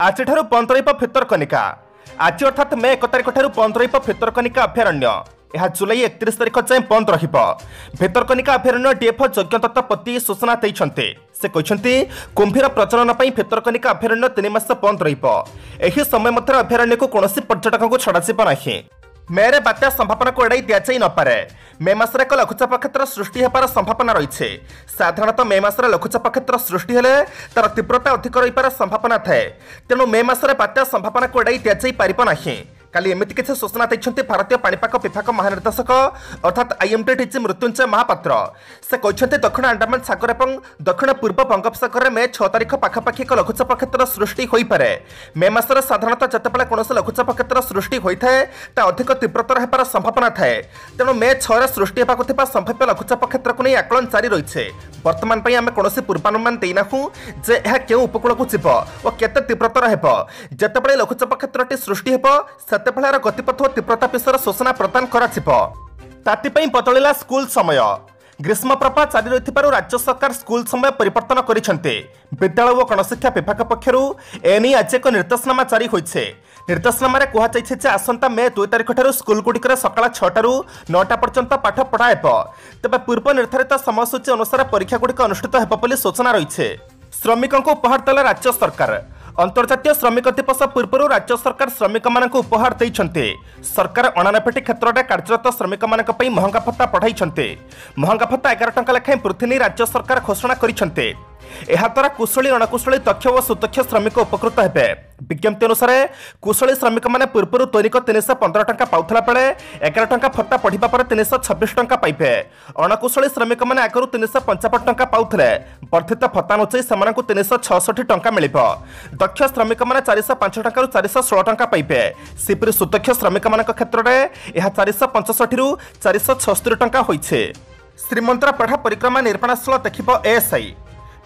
आज बंद भितरकनिका। आज अर्थात मे 1 तारिख बंद भितरकनिका अभयारण्य। यह जुलाई 31 तारिख जाए बंद भितरकनिका अभयारण्य डीएफओ यज्ञदत्त पति सूचना देते। से कहते कुंभीर प्रजनन पर भितरकनिका अभयारण्य 3 मास बंद रही समय मध्य अभयारण्य को कौन पर्यटक को छड़ा ना। मे रे बात्या संभावना को एड़ाई दि जाई नपे। मे मासरे एक लघुचाप क्षेत्र सृष्टि होबार संभावना रही। साधारणतः मे मासरे लघुचाप क्षेत्र सृष्टि हेले तार तीव्रता अधिक रही संभावना थाए। तेणु मे मासरे बात्या संभावना को एड़ाई दि जाई पारिब नाही। काली एमती किसी सूचना देते भारतीय पाणीपाग विभाग महानिर्देशक अर्थात आईएमडी डीजी मृत्युंजय महापात्र। से कहते दक्षिण अंडमान सागर और दक्षिण पूर्व बंगोपसागर में 6 तारिख पाखापाखि एक लघुचाप क्षेत्र सृष्टि हो पारे। मे मासरे साधारणतः जितेबाला कौन लघुचाप क्षेत्र सृष्टि होता है अधिक तीव्रतर होबार संभावना थाए। तेणु मे 6 रे सृष्टि होगा संभाव्य लघुचाप क्षेत्र को नहीं आकलन जारी रही। बर्तमान आम कौन पूर्वानुमान देना जे यह क्यों उपकूल को जीव और केते तीव्रतर हो। जितेबाला लघुचाप क्षेत्र सृष्टि हो तेबेलार गतिपथ और तीव्रता विषय सूचना प्रदान ताती बदलिला स्कूल समय। ग्रीष्म प्रभा जारी रही राज्य सरकार स्कूल समय परिवर्तन करते। विद्यालय और गणशिक्षा विभाग पक्षर एने आज एक निर्देशनामा जारी होइछे। निर्देशनामा कहुई आसंता मे 2 तारिख स्कूल गुड़िक सकाल 6 ରୁ 9टा पर्यंत पाठ पढ़ा तेज पूर्व निर्धारित समयसूची अनुसार परीक्षा गुड़िक अनुष्ठित होब सूचना रही। श्रमिकों को उपहार देला राज्य सरकार। अंतर्जातीय श्रमिक दिवस पूर्व राज्य सरकार श्रमिक मान उपहार देते। सरकार अणानबेटी क्षेत्र में कार्यरत श्रमिक मान महंगा भत्ता बढ़ाई। महंगा भत्ता 11 टंका लेखाएं वृद्धि नहीं राज्य सरकार घोषणा करते। द्वारा कुशली अणकुशली दक्ष और सुदक्ष श्रमिक उपकृत हेबे। विज्ञप्ति अनुसार कुशली श्रमिक मैंने पूर्व दैनिक 315 टंका पाउथला बेले 11 टंका भत्ता बढ़िबा पर 326 टंका पाइबे। अणकुशली श्रमिक मैंने आगु 355 टंका पाउथले वर्धित भत्ता अनुसार सेमानकु 366 टंका मिलिबो। दक्ष श्रमिक मैंने 405 टंका 416 टंका पाइबे। सेपरि सुदक्ष श्रमिक मान क्षेत्र में यह 465 ରୁ 476 टंका होइछे। श्रीमंतर पढ़ा परिक्रमा निर्माणस्थल देखिबो एएसआई।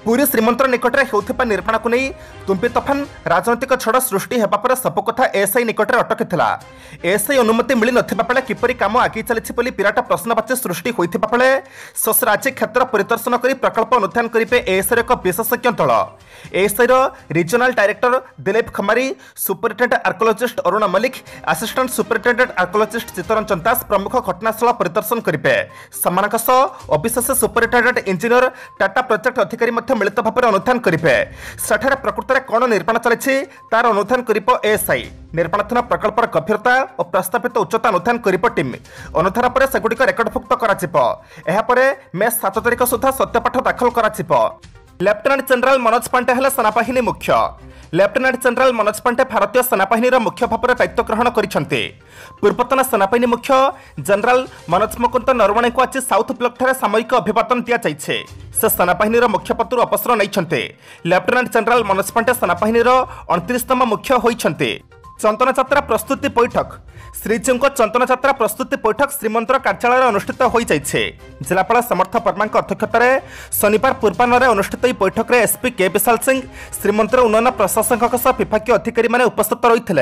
पूरी श्रीमंतर निकटरे होउथिबा निर्माण को नहीं तुम्पी तफान राजनैतिक छड़ सृष्टि हेबा पर सब कथा एएसआई निकटरे अटकिथिला। एएसआई अनुमति मिली नथिबा बेले किपरि काम आगे चलिछि बोली विराट प्रश्नवाची सृष्टि होइथिबा बेले ससर आज क्षेत्र परिदर्शन करी प्रकल्प अनुध्यान करिबे एएसआई एक विशेषज्ञ दल। ASI regional director Dilip Khamari, superintendent archaeologist Arun Malik, assistant superintendent archaeologist Chittaranjan Das प्रमुख घटनास्थल परिदर्शन करिबे। समानक सह office superintendent engineer Tata project अधिकारी मिलित भाव अनुध्यान करेंगे। सेठारे प्रकृत में कौन निर्माण चली तार अनुध्यान करिबो एएसआई। निर्माणाधीन प्रकल्पर गभीरता और प्रस्तावित उच्चता अनुध्यान करिबो टीम। अनुधान पर सेगुड़िक रेकर्डभुक्त कर मे 7 तारिख सुधा सत्यपाठ दाखल कर। लेफ्टिनेंट जनरल मनोज पांडे हेले सेनाबाहिनी मुख्य। लेफ्टिनेंट जनरल मनोज पांडे भारतीय सेनाबाहिनी मुख्य भाव में दायित्व ग्रहण करते। पूर्वतन सेनाबाहिनी मुख्य जनरल मनोज मुकुंद नरवणे को आज साउथ ब्लॉक ठारे सामयिक अभिवादन दि जाइए। से सेनाबाहिनी मुख्य पदर अवसर नहीं। लेफ्टिनेंट जनरल मनोज पांडे सेनाबाहिनी 29तम मुख्य होइछन्ते। चंदन यात्रा प्रस्तुति बैठक। श्रीजीव चंदन यात्रा प्रस्तुति बैठक श्रीमंदिर कार्यालय अनुष्ठित हो जाइए। जिलापाल समर्थ वर्मा अध्यक्षतार शनिवार पूर्वाह्न अनुष्ठित बैठक में एसपी के विशाल सिंह, श्रीमंदिर उन्नयन प्रशासक विभाग अधिकारी मैंने उपस्थित रही।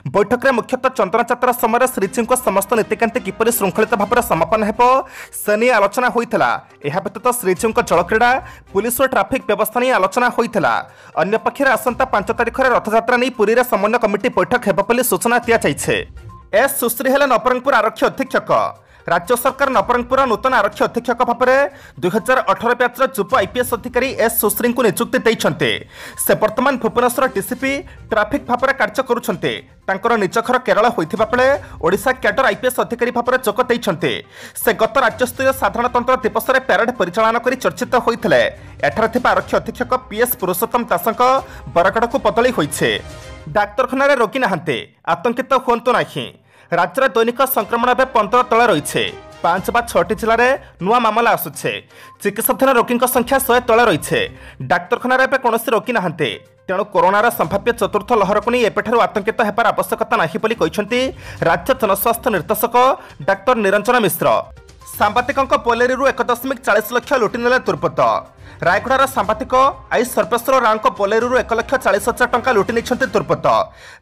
बैठक में मुख्यतः चंदन यात्रा समय श्रीजीव समस्त नीतिकांति किपर श्रृंखलित भाव में समापन हो से नहीं आलोचना होता। यह व्यतीत श्रीजीव जलक्रीड़ा, पुलिस और ट्राफिक व्यवस्था नहीं आलोचना होता। अन्य पक्षर आसंता 5 तारिख रथयात्रा नहीं पुरी में समन्वय कमिटी बैठक होगा सूचना दि जाइए। एस सुश्री हेले नवरंगपुर आरक्षी अधीक्षक। राज्य सरकार नवरंगपुर नूतन आरक्षी अधीक्षक भाव में 2018 बैचर युव आईपीएस अधिकारी एस सुश्री को नियुक्ति देते। से वर्तमान भुवनेश्वर डीसीपी ट्राफिक भाव में कार्य करुछन्ते। तांकर निज घर केरल होइथिबा बेले ओडिशा कैडर आईपीएस अधिकारी भाव में जोग देइछन्ते। से गत राज्यस्तरीय साधारणतंत्र दिवस में पैरेड परिचालन कर चर्चित होइथिले। एठारे थिबा आरक्षी अधीक्षक पीएस पुरुषोत्तम दासक बरगड़ को बदली होइछे। डाक्तरखाना रोगी नहांते आतंकित हुंतु नहीं। राज्य दैनिक संक्रमण एवं 15 तले रही। 5 ବା 6ଟି जिले नुआ मामला आसुचे। चिकित्साधीन रोगी संख्या 100 तले रही। डाक्तरखाना एवं कौन रोगी नहांते। तेणु कोरोनार संभाव्य चतुर्थ लहर को नहीं एपठारु आतंकित होबार आवश्यकता नहीं बोली कहते राज्य जनस्वास्थ्य निर्देशक डाक्तर निरंजन मिश्र। सांबादिकों पोलेरी 1.40 लाख लुटि नेले दुर्बृत्त। रायगढ़ार सांबादिक आई सर्वेश्वर राव पोलेरी 1,40,000 टंका लुटि नहीं दुर्बृत्त।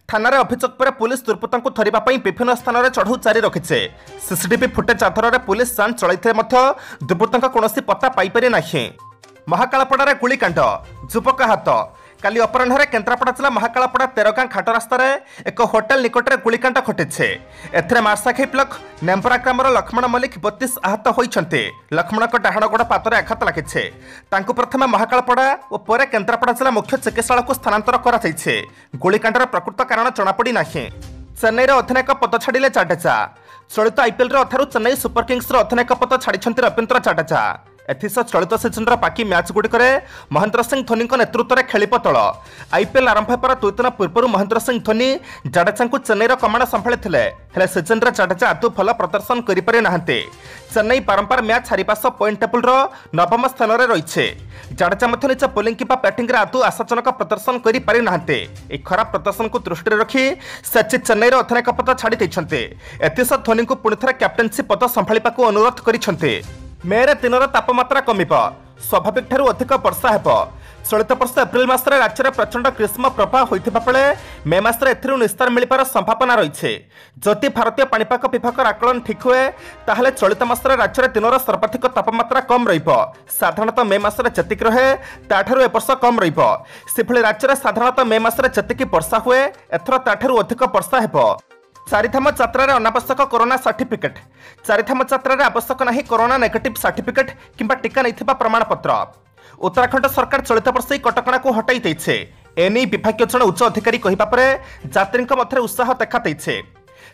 थाना अभियोग पर पुलिस दुर्बृत्तों धरने विभिन्न स्थान में चढ़ऊ जारी रखिছে। सीसीटीवी फुटेज आधार में पुलिस जांच चलते दुर्बृत्तों कौन पत्ता पाइपारि ना। महाकालपड़ार गुलिकांड, युवक हाथ काली अपराह्न केन्द्रापड़ा जिला महाकालपड़ा तेरगां घाट रास्तार एक होटेल निकट में गुलिकांड घटी एथिरे मार्साखाई ब्लक नेम्परा ग्रामर लक्ष्मण मल्लिक 32 आहत होती। लक्ष्मण डाहाण गोड़ पातरे आघात लगी। प्रथम महाकालपड़ा और पर केन्द्रापड़ा जिला मुख्य चिकित्सालय को स्थानांतर कर गुलिकांडर प्रकृत कारण जनापड़ी ना। चेन्नई अधिनायक पद छाड़े जाडेजा। चलित आईपीएल अथारू चेन्नई सुपर किंग्स अधिनायक पद छाड़ी रवींद्र जाडेजा। एथिसह चलित सीजन बाकी मैच गुड़िक महेंद्र सिंह धोनी नेतृत्व में खेल दल आईपीएल आरंभ होकर 2 दिन पूर्व महेंद्र सिंह धोनी जाडेजा को चेन्नईर कमांड संभाली सीजन में जाडेजा आदौ भल प्रदर्शन करना। चेन्नई बारंबार मैच हारिबा सह पॉइंट टेबुल नवम स्थान में रही। जाडेजा निज बोलिंग कि बैटिंग आदौ आशाजनक प्रदर्शन करना। खराब प्रदर्शन को दृष्टि रखी सचिन चेन्नईर अधिनायक पद छाड़ी एथिसह धोनी को पुणी थे कैप्टेनशिप पद संभाळा अनुरोध कर। मेरे दिनर तापमात्रा कमिब स्वाभाविक ठारू अधिक वर्षा हेब। चलित वर्ष एप्रिल मासरे राज्य में प्रचंड ग्रीष्म प्रवाह होइथिबा बेले मे मासरे एथिरु निस्तार मिलिबार संभावना रही। जदि भारतीय पाणीपाग विभाग आकलन ठीक हुए ताहले चलित मासरे राज्य में दिनर सर्वाधिक तापमात्रा कम रहिबो। साधारणतः मे मासरे जतिक रहे ताठारु ए वर्ष कम रहिबो। सेभଳି राज्य में साधारणतः मे मासरे जतिक वर्षा हुए एथर ताठारु अधिक वर्षा हेब। चारिधाम यात्रा अनावश्यक कोरोना सर्टिफिकेट। चारिधाम यात्रा आवश्यक नहीं कोरोना नेगेटिव सर्टिफिकेट किंबा टीका नहीं प्रमाणपत्र। उत्तराखंड सरकार चलित वर्ष कटकणा को हटाई देइछे। एने विभागीय जन उच्च अधिकारी कहिबा परे यात्री मध्य उत्साह देखा देइछे।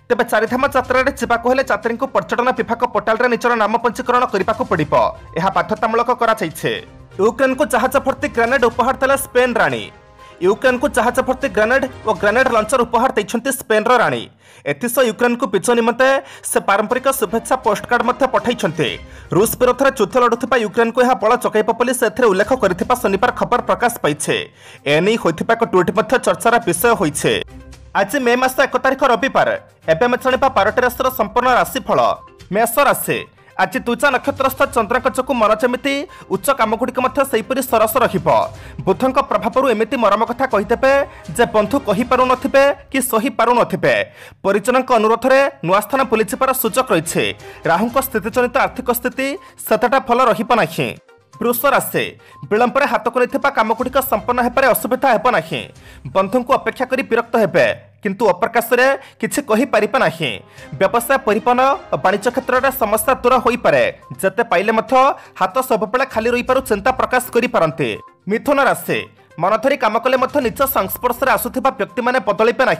तेबे चारिधाम यात्रा जावाक हेले यात्री पर्यटन विभाग पोर्टाल रे निजर नाम पंजीकरण करने पड़िबो। यह बाध्यतामूलक कराଯାଇଛି। यूक्रेन को जहाज भर्ती ग्रेनेड उपहार देला स्पेन राणी। यूक्रेन को जहाज भर्ती ग्रेनेड और ग्रेनेड लॉन्चर उपहार देइछन्ति स्पेन राणी। एथिसह यूक्रेन को विजय निमंते से पारंपरिक शुभेच्छा पोस्टकार्ड मध्य पठाइछन्ति। रूस विरोध में युद्ध लड़ुथिबा यूक्रेन को यह बल चकैब बोली से उल्लेख करथिबा शनिवार खबर प्रकाश पाइछे। एने होइथिबा एक ट्वीट मध्य चर्चार विषय होइछे। आज मे मास 1 तारिख रविवार। एबे मैं जानिबा 12टी राशिर संपूर्ण राशिफल। मेष राशि आज तुचा नक्षत्रस्थ चंद्रक जो मन जमी उच्च कमगुड़िक सरस रुधन प्रभाव एमती मरम कथा कहीदेवे जे बंधु कहीपु थे कि सही पार थे। परिजन अनुरोध में नुआ स्थान बुलीजार सुजोग रही। राहु स्थितिजनित आर्थिक स्थिति सेतटा भल रहा। वृष राशि विलंब हाथ को नहीं कमगुड़िक संपन्न होने असुविधा हेब ना। बंधु को अपेक्षा कर विरक्त हेबे किंतु अप्रकाश किसी कहीपर ना। व्यवसाय परिवहन और वाणिज्य क्षेत्र में समस्या दूर हो पारे। जिते पाइले हाथ सब खाली रही पार चिंता प्रकाश करें। मिथुन राशि मन धरी कम कले निज संस्पर्श में आसुवा व्यक्ति मैंने बदलैबे ना।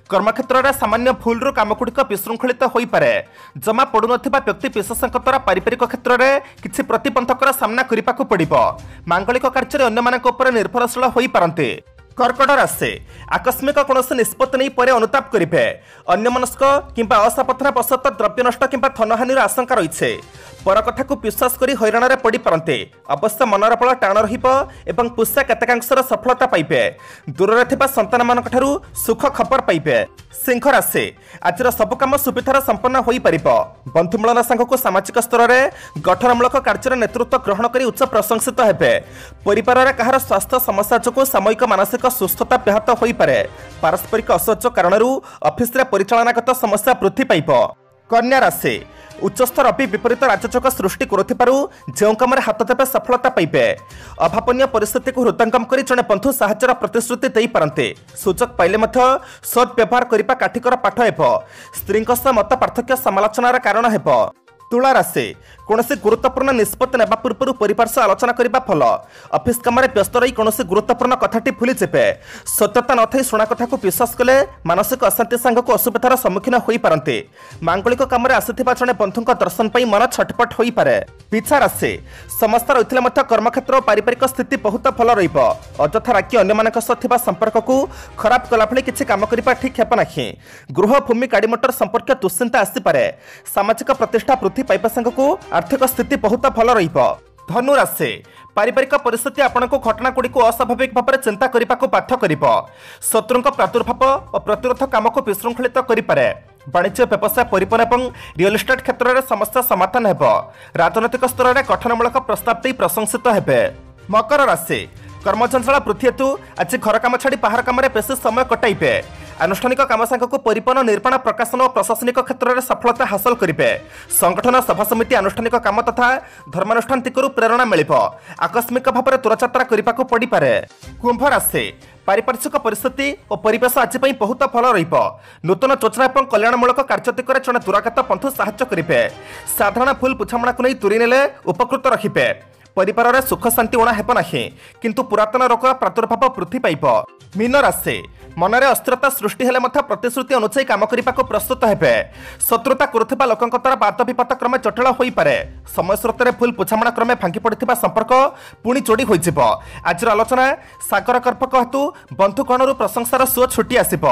कर्मक्षेत्र में सामान्य भूल कमगुड़िक विशृंखलित हो पारे। जमा पड़ू व्यक्ति विशेषों द्वारा पारिवारिक क्षेत्र में किसी प्रतिबंधकर सामना करने को पड़ो। मांगलिक कार्य अन्य निर्भरशील हो पारते। कर्कट राशि आकस्मिक कौन निष्पत्ति नहीं पर अनुताप करेंगे। अन्यमनस्क किंबा असावधानवशत द्रव्य नष्ट किंबा धनहानि आशंका रही। पर कथा को विश्वास कर हैरान पड़ पारते। अवश्य मनर बल टाण रहा। पुष्या केतेकांशर सफलता पाइबे। दूर में संतान मान सुख खबर पाइबे। सिंह राशि आज सब कम सुविधार संपन्न हो पार। बंधुमिलन सांग को सामाजिक स्तर में गठनमूलक कार्य नेतृत्व ग्रहण कर उच्च प्रशंसित हेबे। परिवार में कहार स्वास्थ्य समस्या जो सामयिक मानसिक सुस्थता ब्याहत हो पारे। पारस्परिक असहज कारण ऑफिस रे परिचालनागत समस्या वृद्धि पाइब। कन्या राशि उच्चस्थ रवि विपरीत राजचक सृष्टि जो कम हाथ देवे सफलता पाइबे। अभावनीय परिस्थिति को हृदयंगम कर जड़े बंधु साहाय्यर प्रतिश्रुति दे पारते। सुजोग पाइले सद्व्यवहार करने काठिकर पाठ हेब। स्त्री मत पार्थक्य समालोचनार कारण हेब। तुला राशि कौन गुरुत्वपूर्ण निष्पत्ति नेबा पूर्व परिवार सह आलोचना करने फल। ऑफिस काम व्यस्त रही कौन गुरुत्वपूर्ण कथाटी भूली जाए। सत्यता न थी शुणा कथा को विश्वास कले मानसिक अशांति सांग को असुविधार सम्मुखीन हो पारते। मांगलिक काम आसुवा जड़े बंधु दर्शन पर मन छटपट हो पारे। पिछा राशि समस्या रही कर्मक्षेत्र और पारिवारिक स्थिति बहुत भल रजथा राखी अन्य संपर्क को खराब कला भली किसी कम करने ठीक हेब ना। गृह भूमि गाड़ी मोटर संपर्क दुश्चिंता आसपे। सामाजिक प्रतिष्ठा वृद्धि पाइबा सांग को आर्थिक स्थिति बहुत भल रही। धनु राशि पारिवारिक परिस्थिति आपण को घटनागुड़ी को अस्वाभाविक भाव में चिंता करने को बाध्य कर। शत्रु प्रादुर्भाव और प्रतिरोध काम को विशृंखलित करे। वाणिज्य व्यवसाय परिवहन और रियल एस्टेट क्षेत्र में समस्या समाधान हेब। राजनैतिक स्तर में गठनमूलक प्रस्ताव दे प्रशंसित हेबे। मकर राशि कर्मचंचल वृद्धि हेतु आज घर काम छाड़ी बाहर काम बेसी समय कटाइबे। आनुष्ठानिक काम सांगक परिपन निर्माण प्रकाशन और प्रशासनिक क्षेत्र में सफलता हासिल करेंगे। संगठन सभा समिति आनुष्ठानिक काम तथा धर्मानुष्ठान दिगरू प्रेरणा मिल आकस्मिक भाव में दूरयात्रा करने को पड़ पारे। कुंभ राशि पारिपार्श्विक परिस्थिति और परिवेश आज बहुत भल नूतन योजना और कल्याणमूलक कार्य दिगरे जड़े दूरागत बंधु साहाय्य करेंगे। साधारण भूल बुझामणा को नहीं दूरी नेले उपकृत रखिबे। परिवार में सुख शांति उणा हेब नाही किंतु पुरातन रोगर प्रादुर्भाव वृद्धि पाइब। मीन राशि मनरे अस्थिरता सृष्टि हेले मध्य प्रतिश्रुति अनुसार काम करने को प्रस्तुत हेबे। शत्रुता करुथिबा लोकंक द्वारा बात विपत क्रमे जटिल होई पारे। समय स्रोत भूल बुझामणा क्रमे भांगी पड़िथिबा संपर्क पुणी जोड़ी होई जिवो। आज आलोचना सागर गर्भक हेतु बंधुगणरू प्रशंसार सुଅ छुटी आसिब।